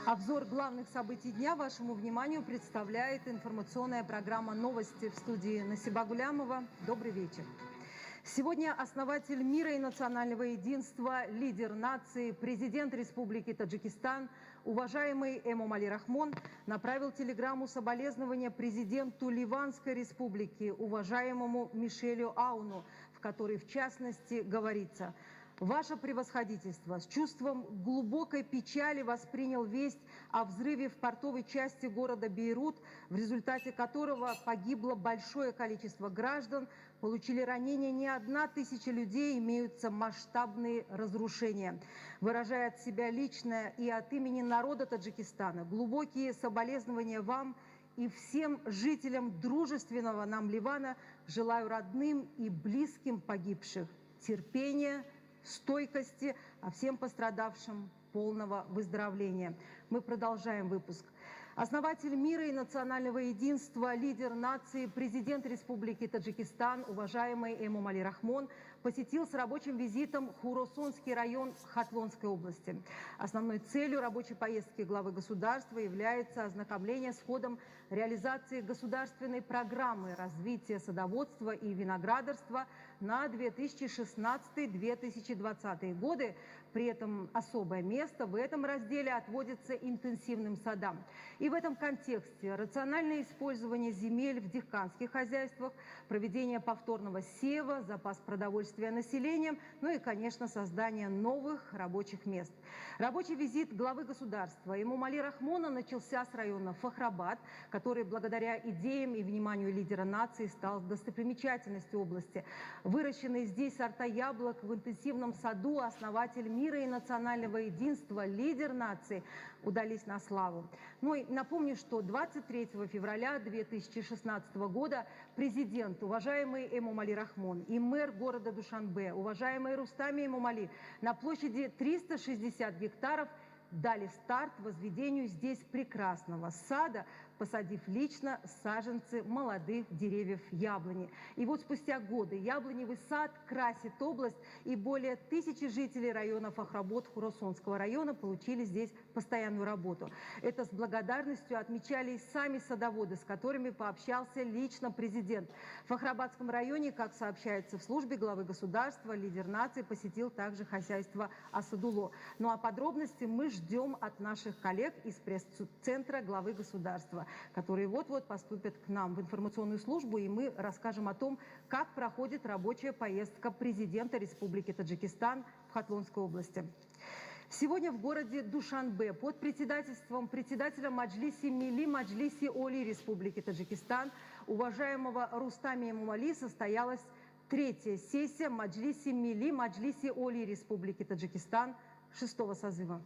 Обзор главных событий дня вашему вниманию представляет информационная программа «Новости» в студии Насиба Гулямова. Добрый вечер. Сегодня основатель мира и национального единства, лидер нации, президент Республики Таджикистан, уважаемый Эмомали Рахмон, направил телеграмму соболезнования президенту Ливанской Республики, уважаемому Мишелю Ауну, в которой, в частности, говорится: «Ваше превосходительство, с чувством глубокой печали воспринял весть о взрыве в портовой части города Бейрут, в результате которого погибло большое количество граждан, получили ранения не 1000 людей, имеются масштабные разрушения. Выражая от себя личное и от имени народа Таджикистана глубокие соболезнования вам и всем жителям дружественного нам Ливана, желаю родным и близким погибших терпения, стойкости, а всем пострадавшим полного выздоровления». Мы продолжаем выпуск. Основатель мира и национального единства, лидер нации, президент Республики Таджикистан, уважаемый Эмомали Рахмон, посетил с рабочим визитом Хуросонский район Хатлонской области. Основной целью рабочей поездки главы государства является ознакомление с ходом реализации государственной программы развития садоводства и виноградарства на 2016-2020 годы. При этом особое место в этом разделе отводится интенсивным садам. И в этом контексте рациональное использование земель в дихканских хозяйствах, проведение повторного сева, запас продовольствия населением, ну и, конечно, создание новых рабочих мест. Рабочий визит главы государства Эмомали Рахмона начался с района Фахрабад, который благодаря идеям и вниманию лидера нации стал достопримечательностью области. Выращенные здесь сорта яблок в интенсивном саду основатель мира и национального единства, лидер нации, удались на славу. Ну и напомню, что 23 февраля 2016 года президент, уважаемый Эмомали Рахмон, и мэр города Душанбе, уважаемый Рустами Эмомали, на площади 360 гектаров дали старт возведению здесь прекрасного сада, посадив лично саженцы молодых деревьев яблони. И вот спустя годы яблоневый сад красит область, и более 1000 жителей района Фахрабад Хуросонского района получили здесь постоянную работу. Это с благодарностью отмечали и сами садоводы, с которыми пообщался лично президент. В Фахрабадском районе, как сообщается в службе главы государства, лидер нации посетил также хозяйство Асадуло. Ну а подробности мы ждем от наших коллег из пресс-центра главы государства, которые вот-вот поступят к нам в информационную службу, и мы расскажем о том, как проходит рабочая поездка президента Республики Таджикистан в Хатлонской области. Сегодня в городе Душанбе под председательством председателя Маджлиси Милли Маджлиси Оли Республики Таджикистан, уважаемого Рустами Эмомали, состоялась 3-я сессия Маджлиси Милли Маджлиси Оли Республики Таджикистан 6-го созыва.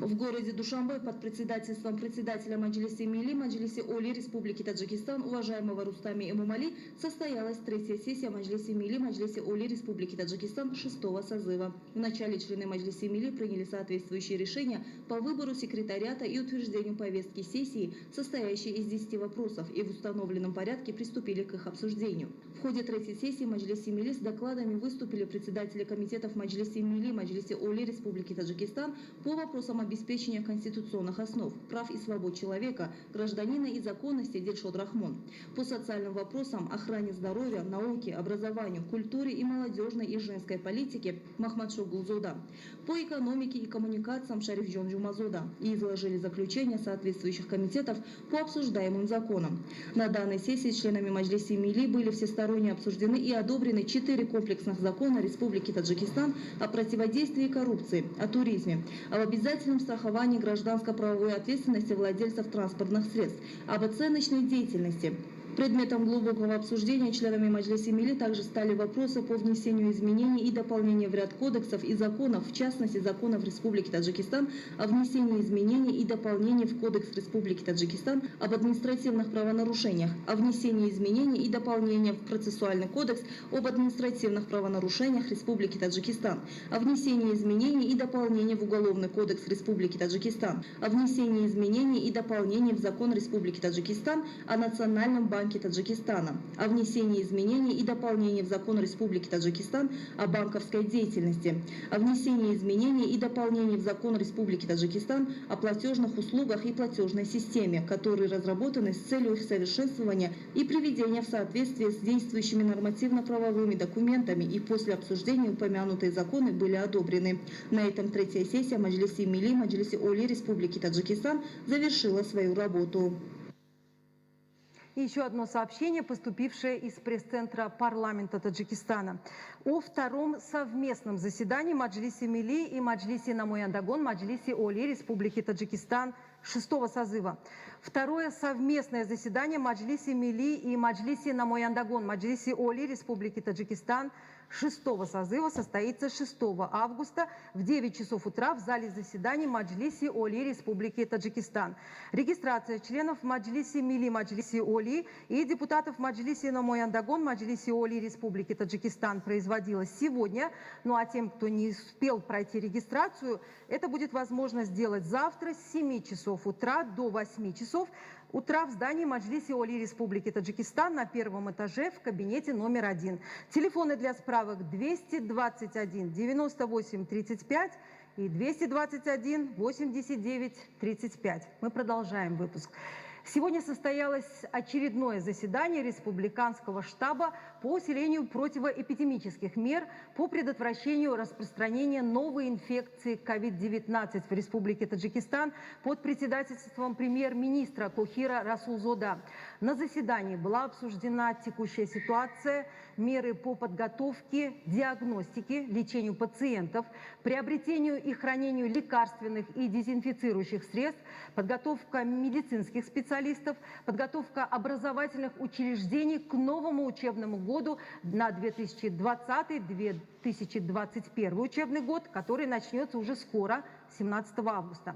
В городе Душанбе под председательством председателя Маджлиси Милли Маджлиси Оли Республики Таджикистан, уважаемого Рустами Эмомали, состоялась 3-я сессия Маджлиси Милли Маджлиси Оли Республики Таджикистан 6-го созыва. В начале члены Маджлиси Милли приняли соответствующие решения по выбору секретариата и утверждению повестки сессии, состоящей из 10 вопросов, и в установленном порядке приступили к их обсуждению. В ходе 3-й сессии Маджлиси Милли с докладами выступили председатели комитетов Маджлиси Милли Маджлиси Оли Республики Таджикистан по вопросам обеспечения конституционных основ, прав и свобод человека, гражданина и законности Дильшод Рахмон. По социальным вопросам, охране здоровья, науке, образованию, культуре и молодежной и женской политике Махмадшо Гулзода. По экономике и коммуникациям Шарифджон Джумазода. И изложили заключения соответствующих комитетов по обсуждаемым законам. На данной сессии членами Маджлиси Милли были всесторонне обсуждены и одобрены 4 комплексных закона Республики Таджикистан о противодействии коррупции, о туризме, об обязательном страховании гражданско-правовой ответственности владельцев транспортных средств, об оценочной деятельности. Предметом глубокого обсуждения членами Маджлиси Милли также стали вопросы по внесению изменений и дополнений в ряд кодексов и законов, в частности законов Республики Таджикистан о внесении изменений и дополнений в Кодекс Республики Таджикистан об административных правонарушениях, о внесении изменений и дополнений в Процессуальный кодекс об административных правонарушениях Республики Таджикистан, о внесении изменений и дополнений в Уголовный кодекс Республики Таджикистан, о внесении изменений и дополнений в Закон Республики Таджикистан о Национальном банке банке Таджикистана, о внесении изменений и дополнений в закон Республики Таджикистан о банковской деятельности, о внесении изменений и дополнений в закон Республики Таджикистан о платежных услугах и платежной системе, которые разработаны с целью их совершенствования и приведения в соответствие с действующими нормативно-правовыми документами, и после обсуждения упомянутые законы были одобрены. На этом третья сессия Маджлиси Милли, Маджлиси Оли Республики Таджикистан завершила свою работу. И еще одно сообщение, поступившее из пресс-центра парламента Таджикистана. О втором совместном заседании Маджлиси Милли и Маджлиси Намояндагон, Маджлиси Оли Республики Таджикистан 6-го созыва. Второе совместное заседание Маджлиси Милли и Маджлиси Намояндагон, Маджлиси Оли Республики Таджикистан 6-го созыва состоится 6 августа в 9 часов утра в зале заседаний Маджлиси Оли Республики Таджикистан. Регистрация членов Маджлиси Милли, Маджлиси Оли и депутатов Маджлиси Намояндагон, Маджлиси Оли Республики Таджикистан производилась сегодня. Ну а тем, кто не успел пройти регистрацию, это будет возможно сделать завтра с 7 часов утра до 8 часов утра в здании Маджлиси Оли Республики Таджикистан на первом этаже в кабинете номер 1. Телефоны для справок 221 98 35 и 221 89 35. Мы продолжаем выпуск. Сегодня состоялось очередное заседание Республиканского штаба по усилению противоэпидемических мер по предотвращению распространения новой инфекции COVID-19 в Республике Таджикистан под председательством премьер-министра Кохира Расулзода. На заседании была обсуждена текущая ситуация, меры по подготовке, диагностике, лечению пациентов, приобретению и хранению лекарственных и дезинфицирующих средств, подготовка медицинских специалистов, подготовка образовательных учреждений к новому учебному году на 2020-2021 учебный год, который начнется уже скоро, 17 августа.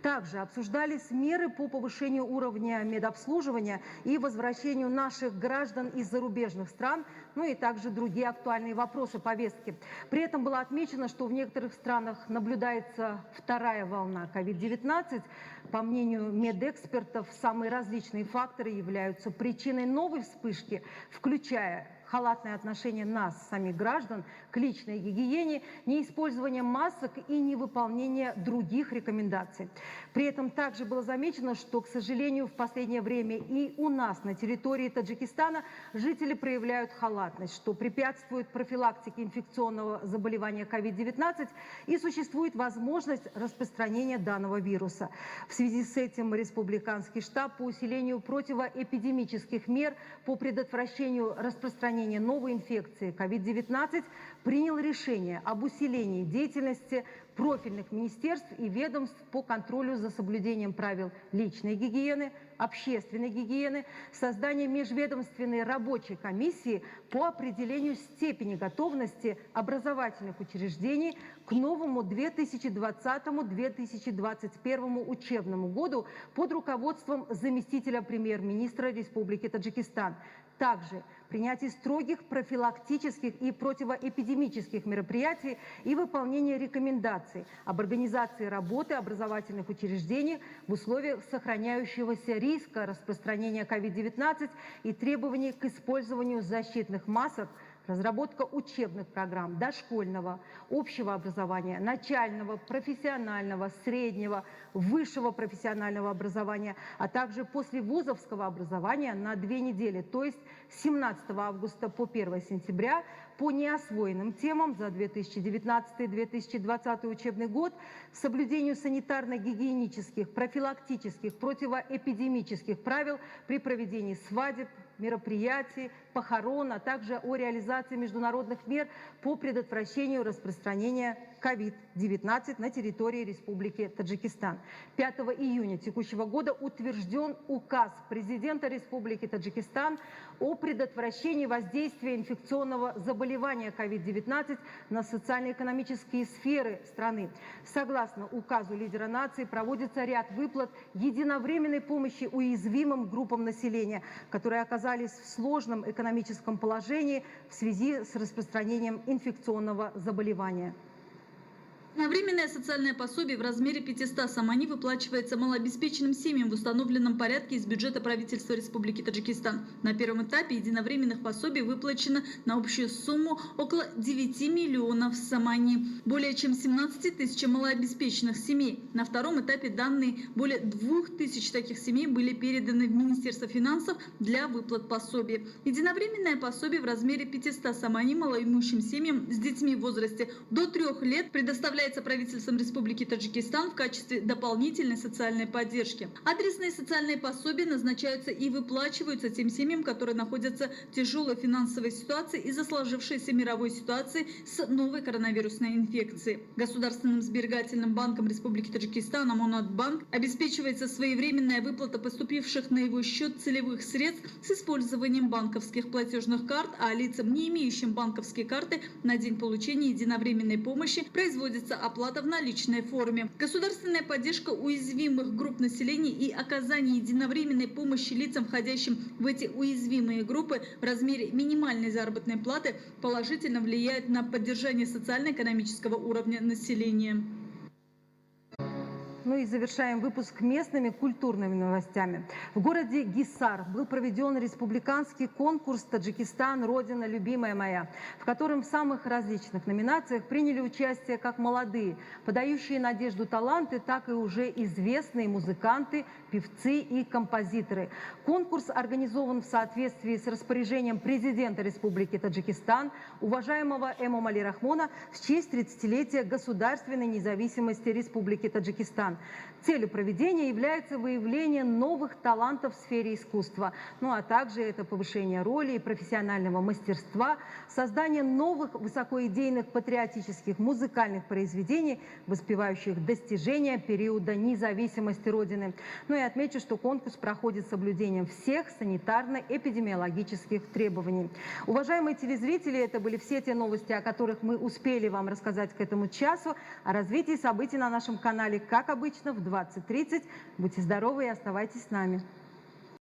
Также обсуждались меры по повышению уровня медобслуживания и возвращению наших граждан из зарубежных стран, ну и также другие актуальные вопросы повестки. При этом было отмечено, что в некоторых странах наблюдается вторая волна COVID-19. По мнению медэкспертов, самые различные факторы являются причиной новой вспышки, включая халатное отношение нас, самих граждан, к личной гигиене, неиспользование масок и невыполнение других рекомендаций. При этом также было замечено, что, к сожалению, в последнее время и у нас на территории Таджикистана жители проявляют халатность, что препятствует профилактике инфекционного заболевания COVID-19 и существует возможность распространения данного вируса. В связи с этим Республиканский штаб по усилению противоэпидемических мер по предотвращению распространения новой инфекции COVID-19 принял решение об усилении деятельности профильных министерств и ведомств по контролю за соблюдением правил личной гигиены, общественной гигиены, создание межведомственной рабочей комиссии по определению степени готовности образовательных учреждений к новому 2020-2021 учебному году под руководством заместителя премьер-министра Республики Таджикистан. Также принятие строгих профилактических и противоэпидемических мероприятий и выполнение рекомендаций об организации работы образовательных учреждений в условиях сохраняющегося риска распространения COVID-19 и требований к использованию защитных масок, разработка учебных программ дошкольного, общего образования, начального, профессионального, среднего, высшего профессионального образования, а также послевузовского образования на 2 недели, то есть с 17 августа по 1 сентября по неосвоенным темам за 2019-2020 учебный год, соблюдению санитарно-гигиенических, профилактических, противоэпидемических правил при проведении свадеб, мероприятий, похорон, а также о реализации международных мер по предотвращению распространения COVID-19 на территории Республики Таджикистан. 5 июня текущего года утвержден указ президента Республики Таджикистан о предотвращении воздействия инфекционного заболевания COVID-19 на социально-экономические сферы страны. Согласно указу лидера нации проводится ряд выплат единовременной помощи уязвимым группам населения, которые оказались в сложном экономическом положении в связи с распространением инфекционного заболевания. Единовременное социальное пособие в размере 500 самани выплачивается малообеспеченным семьям в установленном порядке из бюджета правительства Республики Таджикистан. На первом этапе единовременных пособий выплачено на общую сумму около 9 миллионов самани, более чем 17 тысяч малообеспеченных семей. На втором этапе данные более 2000 таких семей были переданы в Министерство финансов для выплат пособий. Единовременное пособие в размере 500 самани малоимущим семьям с детьми в возрасте до 3 лет предоставляется правительством Республики Таджикистан в качестве дополнительной социальной поддержки. Адресные социальные пособия назначаются и выплачиваются тем семьям, которые находятся в тяжелой финансовой ситуации из-за сложившейся мировой ситуации с новой коронавирусной инфекцией. Государственным сберегательным банком Республики Таджикистан Амонатбанк обеспечивается своевременная выплата поступивших на его счет целевых средств с использованием банковских платежных карт, а лицам, не имеющим банковские карты, на день получения единовременной помощи производится оплата в наличной форме. Государственная поддержка уязвимых групп населения и оказание единовременной помощи лицам, входящим в эти уязвимые группы в размере минимальной заработной платы, положительно влияет на поддержание социально-экономического уровня населения. Ну и завершаем выпуск местными культурными новостями. В городе Гисар был проведен республиканский конкурс «Таджикистан. Родина, любимая моя», в котором в самых различных номинациях приняли участие как молодые, подающие надежду таланты, так и уже известные музыканты, певцы и композиторы. Конкурс организован в соответствии с распоряжением президента Республики Таджикистан, уважаемого Эмомали Рахмона, в честь 30-летия государственной независимости Республики Таджикистан. Целью проведения является выявление новых талантов в сфере искусства, ну а также это повышение роли и профессионального мастерства, создание новых высокоидейных патриотических музыкальных произведений, воспевающих достижения периода независимости Родины. Ну и отмечу, что конкурс проходит с соблюдением всех санитарно-эпидемиологических требований. Уважаемые телезрители, это были все те новости, о которых мы успели вам рассказать к этому часу. О развитии событий на нашем канале, как обычно, в 20:30. Будьте здоровы и оставайтесь с нами.